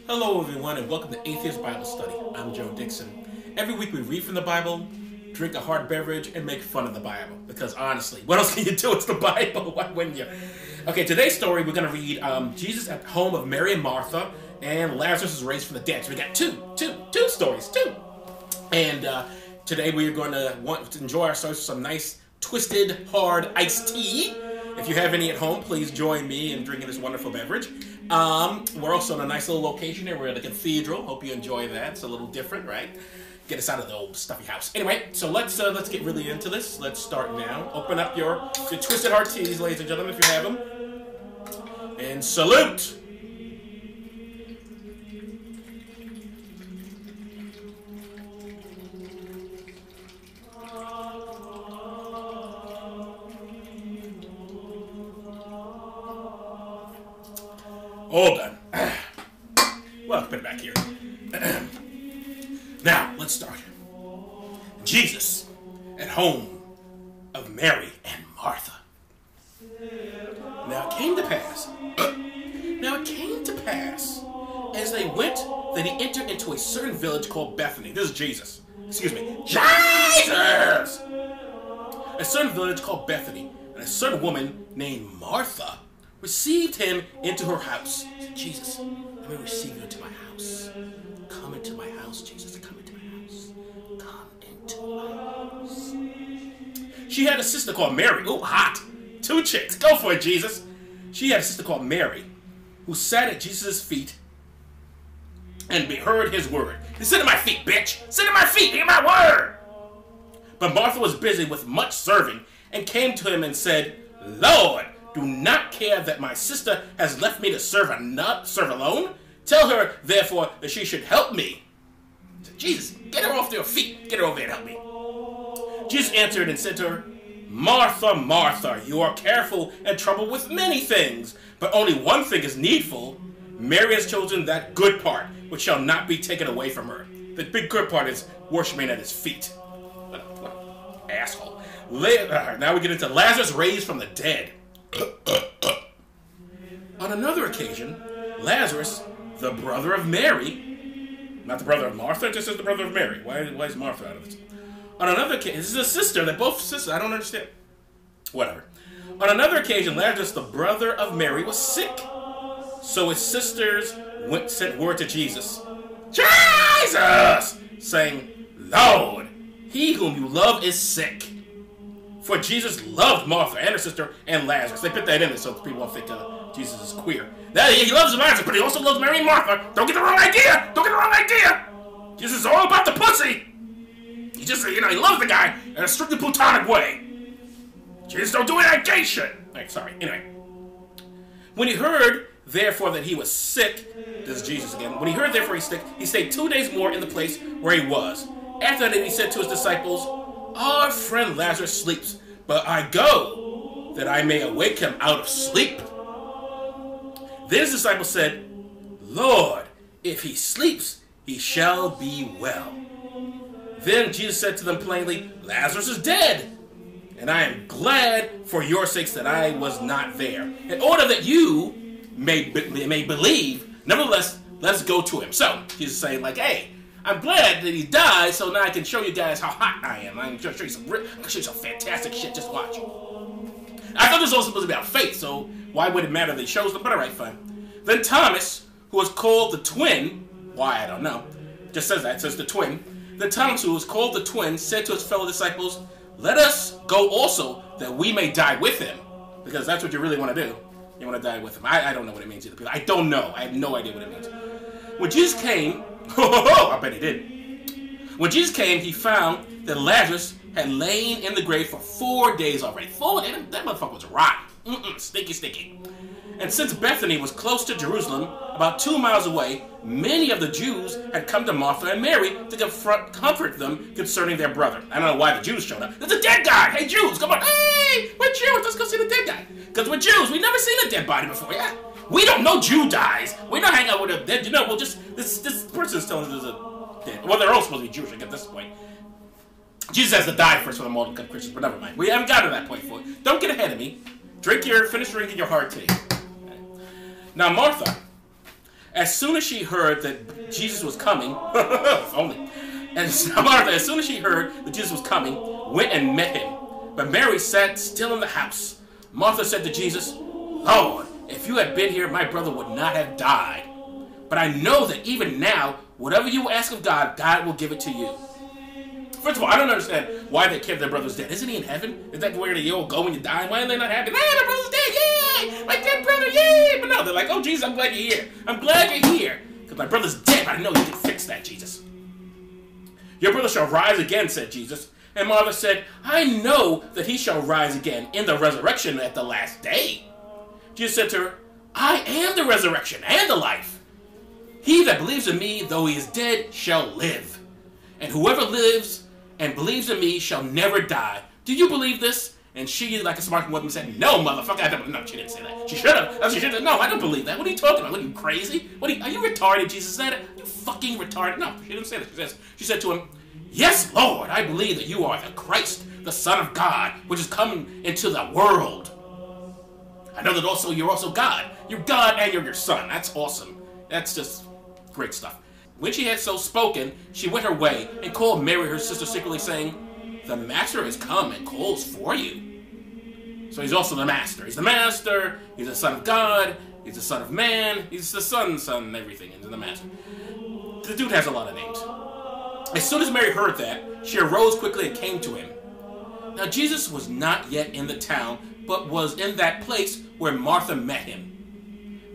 Hello everyone and welcome to Atheist Bible Study. I'm Joe Dixon. Every week we read from the Bible, drink a hard beverage, and make fun of the Bible. Because honestly, what else can you do? It's the Bible. Why wouldn't you? Okay, today's story we're going to read Jesus at the home of Mary and Martha, and Lazarus is raised from the dead. So we got two stories. And today we are going to want to enjoy ourselves with some nice twisted hard iced tea. If you have any at home, please join me in drinking this wonderful beverage. We're also in a nice little location here. We're at a cathedral. Hope you enjoy that. It's a little different, right? Get us out of the old stuffy house. Anyway, so let's get really into this. Let's start now. Open up your twisted hard teas, ladies and gentlemen, if you have them. And salute! All done. Well, put it back here. Now, let's start. Jesus at home of Mary and Martha. Now it came to pass, as they went, that he entered into a certain village called Bethany. This is Jesus. Excuse me. Jesus! A certain village called Bethany, and a certain woman named Martha received him into her house. Said, Jesus, let me receive you into my house. Come into my house, Jesus. Come into my house. Come into my house. She had a sister called Mary. Ooh, hot. Two chicks. Go for it, Jesus. She had a sister called Mary who sat at Jesus' feet and heard his word. Sit at my feet, bitch. Sit at my feet. Hear my word. But Martha was busy with much serving and came to him and said, Lord, do not care that my sister has left me to serve alone. Tell her, therefore, that she should help me. Jesus, get her off their feet. Get her over here and help me. Jesus answered and said to her, Martha, Martha, you are careful and troubled with many things, but only one thing is needful. Mary has chosen that good part, which shall not be taken away from her. The big good part is worshiping at his feet. What an asshole. Now we get into Lazarus raised from the dead. On another occasion, Lazarus, the brother of Mary, not the brother of Martha, just as the brother of Mary. Why is Martha out of this? On another occasion, this is a sister. They're both sisters. I don't understand. Whatever. On another occasion, Lazarus, the brother of Mary, was sick. So his sisters sent word to Jesus, Jesus, saying, Lord, he whom you love is sick. For Jesus loved Martha and her sister and Lazarus. They put that in there so people won't think Jesus is queer. Now, he loves Lazarus, but he also loves Mary and Martha. Don't get the wrong idea. Don't get the wrong idea. Jesus is all about the pussy. He just, he loves the guy in a strictly platonic way. Jesus don't do any of that gay shit. Right, sorry. Anyway. When he heard, therefore, that he was sick, this is Jesus again. When he heard, therefore, he's sick, he stayed 2 days more in the place where he was. After that, he said to his disciples, our friend Lazarus sleeps, but I go that I may awake him out of sleep. Then his disciples said, Lord, if he sleeps, he shall be well. Then Jesus said to them plainly, Lazarus is dead, and I am glad for your sakes that I was not there, in order that you may believe. Nevertheless, let's go to him. So Jesus is saying, like, hey, I'm glad that he died, so now I can show you guys how hot I am. I'm going to show you some fantastic shit. Just watch. I thought this was also supposed to be about faith, so why would it matter that he shows them? But alright, fine. Then Thomas, who was called the twin, why, I don't know, just says that, it says the twin. Then Thomas, who was called the twin, said to his fellow disciples, let us go also, that we may die with him. Because that's what you really want to do. You want to die with him. I don't know what it means either. I don't know. I have no idea what it means. When Jesus came, I bet he did. When Jesus came, he found that Lazarus had lain in the grave for 4 days already. 4 days? That motherfucker was rotten. Sticky. And since Bethany was close to Jerusalem, about 2 miles away, many of the Jews had come to Martha and Mary to comfort them concerning their brother. I don't know why the Jews showed up. There's a dead guy! Hey, Jews, come on! Hey, we're Jews, let's go see the dead guy. Because we're Jews, we've never seen a dead body before, yeah? We don't know Jew dies. We don't hang out with a dead, we'll just, this person is telling us there's a dead. Well, they're all supposed to be Jewish, I get this point. Jesus has to die first for them all to become Christians, but never mind. We haven't gotten to that point for it. Don't get ahead of me. Finish drinking your hard tea. Now Martha, As soon as she heard that Jesus was coming, if only, and Martha, as soon as she heard that Jesus was coming, went and met him. But Mary sat still in the house. Martha said to Jesus, Lord, if you had been here, my brother would not have died. But I know that even now, whatever you ask of God, God will give it to you. First of all, I don't understand why they kept their brother's dead. Isn't he in heaven? Is that where they all go when you die? Why are they not happy? My brother's dead, yay! My dead brother, yay! But no, they're like, oh, Jesus, I'm glad you're here. I'm glad you're here. Because my brother's dead, but I know you can fix that, Jesus. Your brother shall rise again, said Jesus. And Martha said, I know that he shall rise again in the resurrection at the last day. Jesus said to her, I am the resurrection and the life. He that believes in me, though he is dead, shall live. And whoever lives and believes in me shall never die. Do you believe this? And she, like a smart woman, said, no, motherfucker, I don't. No, she didn't say that. She should have. She should have. No, I don't believe that. What are you talking about? What are you, crazy? Are you retarded? Jesus said it. Are you fucking retarded? No, she didn't say that. She said to him, yes, Lord, I believe that you are the Christ, the Son of God, which is coming into the world. I know that also you're also God. You're God and you're your Son. That's awesome. That's just great stuff. When she had so spoken, she went her way and called Mary, her sister, secretly, saying, the Master has come and calls for you. So he's also the Master. He's the Master. He's the Son of God. He's the Son of Man. He's the Son, everything. He's the Master. The dude has a lot of names. As soon as Mary heard that, she arose quickly and came to him. Now Jesus was not yet in the town, but was in that place where Martha met him.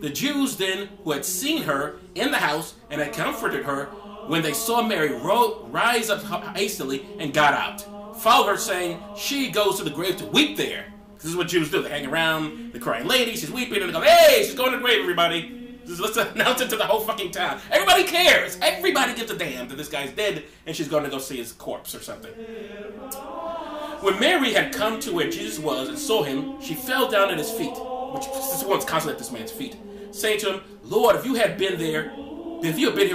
The Jews then, who had seen her in the house and had comforted her, when they saw Mary rise up hastily and got out, followed her, saying, she goes to the grave to weep there. This is what Jews do. They hang around the crying lady, she's weeping, and they go, hey, she's going to the grave, everybody. Let's announce it to the whole fucking town. Everybody cares. Everybody gives a damn that this guy's dead, and she's going to go see his corpse or something. When Mary had come to where Jesus was and saw him, she fell down at his feet, which this one's constantly at this man's feet, saying to him, Lord, if you had been here,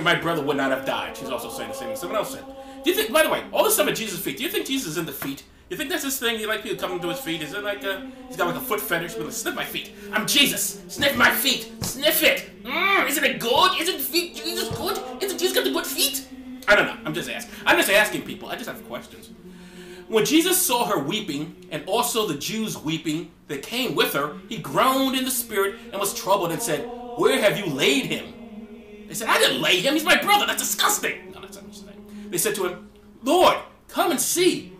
my brother would not have died. She's also saying the same thing someone else said. Do you think, by the way, all this stuff at Jesus' feet, do you think Jesus is in the feet? You think that's his thing? You like people coming to his feet? Is it like he's got like a foot fetish? But like, sniff my feet. I'm Jesus. Sniff my feet. Sniff it. Isn't it good? Isn't feet Jesus good? Isn't Jesus got the good feet? I don't know. I'm just asking people. I just have questions. When Jesus saw her weeping, and also the Jews weeping that came with her, he groaned in the spirit and was troubled and said, where have you laid him? They said, I didn't lay him. He's my brother. That's disgusting. No, that's not what he's saying. They said to him, Lord, come and see.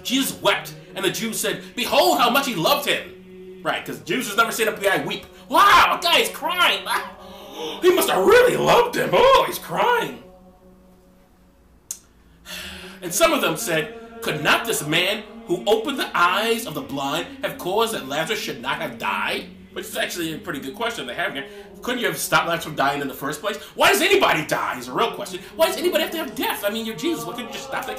Jesus wept, and the Jews said, behold how much he loved him. Right, because Jews has never seen a guy weep. Wow, a guy is crying. He must have really loved him. Oh, he's crying. And some of them said, could not this man who opened the eyes of the blind have caused that Lazarus should not have died? Which is actually a pretty good question they have here. Couldn't you have stopped Lazarus from dying in the first place? Why does anybody die is a real question. Why does anybody have to have death? I mean, you're Jesus. Why couldn't you just stop that?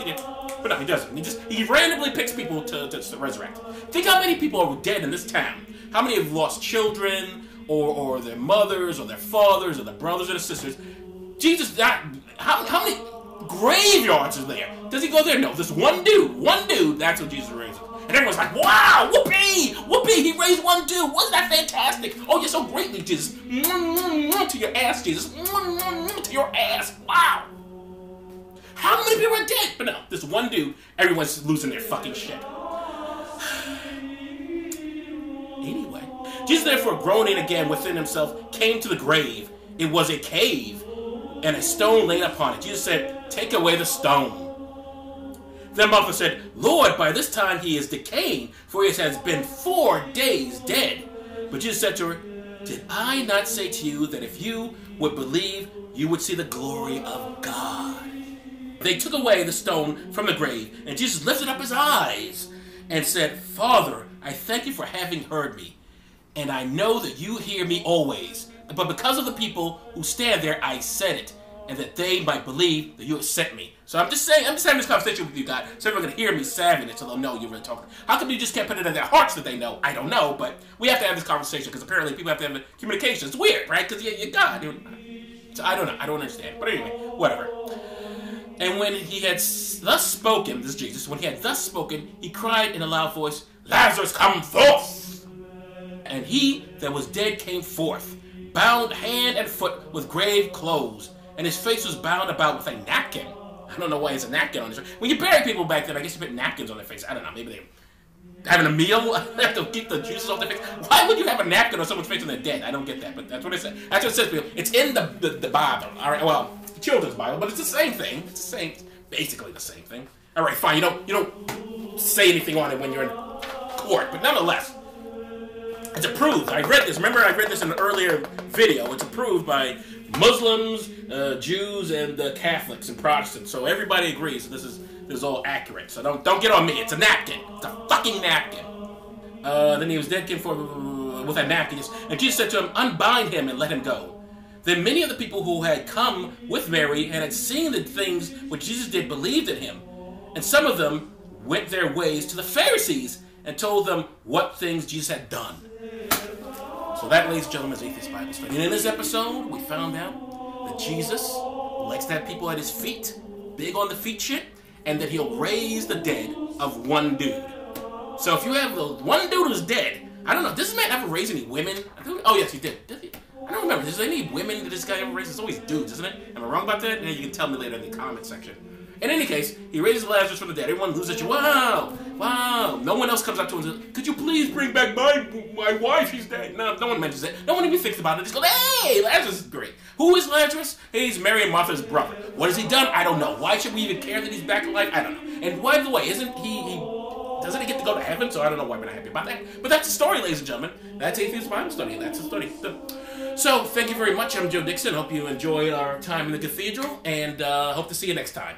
But no, he doesn't. He randomly picks people to resurrect. Think how many people are dead in this town. How many have lost children, or their mothers, or their fathers, or their brothers, or their sisters. Jesus, how many graveyards are there? Does he go there? No, this one dude, that's what Jesus raises. And everyone's like, wow, whoopee, whoopee, he raised one dude. Wasn't that fantastic? Oh, you're so greatly, Jesus. To your ass, Jesus. To your ass. Wow. How many people are dead? But no, this one dude, everyone's losing their fucking shit. Anyway, Jesus therefore groaning again within himself, came to the grave. It was a cave, and a stone laid upon it. Jesus said, take away the stone. Then Martha said, Lord, by this time he is decaying, for he has been 4 days dead. But Jesus said to her, did I not say to you that if you would believe, you would see the glory of God? They took away the stone from the grave, and Jesus lifted up his eyes and said, Father, I thank you for having heard me, and I know that you hear me always. But because of the people who stand there, I said it, and that they might believe that you have sent me. So I'm just having this conversation with you guys, so everyone can hear me saving it, so they'll know you're really talking. How come you just can't put it in their hearts that they know? I don't know, but we have to have this conversation, because apparently people have to have communication. It's weird, right? Because you're God. So I don't know. I don't understand. But anyway, whatever. And when he had thus spoken, this is Jesus, when he had thus spoken, he cried in a loud voice, Lazarus, come forth! And he that was dead came forth, bound hand and foot with grave clothes, and his face was bound about with a napkin. I don't know why it's a napkin on his face. When you bury people back then, I guess you put napkins on their face. I don't know, maybe they're having a meal, they have to keep the juices off their face. Why would you have a napkin on someone's face when they're dead? I don't get that, but that's what it says. That's what it says. It's in the Bible. All right, well, the children's Bible, but it's the same thing. It's the same, basically the same thing. All right, fine. You don't say anything on it when you're in court, but nonetheless, it's approved. I read this. Remember, I read this in an earlier video. It's approved by Muslims, Jews, and Catholics and Protestants. So everybody agrees that this is all accurate. So don't get on me. It's a napkin. It's a fucking napkin. Then he was dead with a napkin, and Jesus said to him, "Unbind him and let him go." Then many of the people who had come with Mary and had seen the things which Jesus did believed in him, and some of them went their ways to the Pharisees and told them what things Jesus had done. So that, ladies and gentlemen, is Atheist Bible Study. And in this episode, we found out that Jesus likes to have people at his feet, big on the feet shit, and that he'll raise the dead of one dude. So if you have the one dude who's dead, I don't know, does this man ever raise any women? Oh yes, he did. Did he? I don't remember. Is there any women that this guy ever raised? It's always dudes, isn't it? Am I wrong about that? Yeah, you can tell me later in the comment section. In any case, he raises Lazarus from the dead. Everyone loses you. Wow, wow. No one else comes up to him and says, "Could you please bring back my wife? She's dead." No one mentions it. No one even thinks about it. Just goes, "Hey, Lazarus is great." Who is Lazarus? He's Mary and Martha's brother. What has he done? I don't know. Why should we even care that he's back alive? I don't know. And by the way, doesn't he get to go to heaven? So I don't know why we're not happy about that. But that's the story, ladies and gentlemen. That's Atheist Bible Study. That's the story. So thank you very much. I'm Joe Dixon. Hope you enjoyed our time in the cathedral, and hope to see you next time.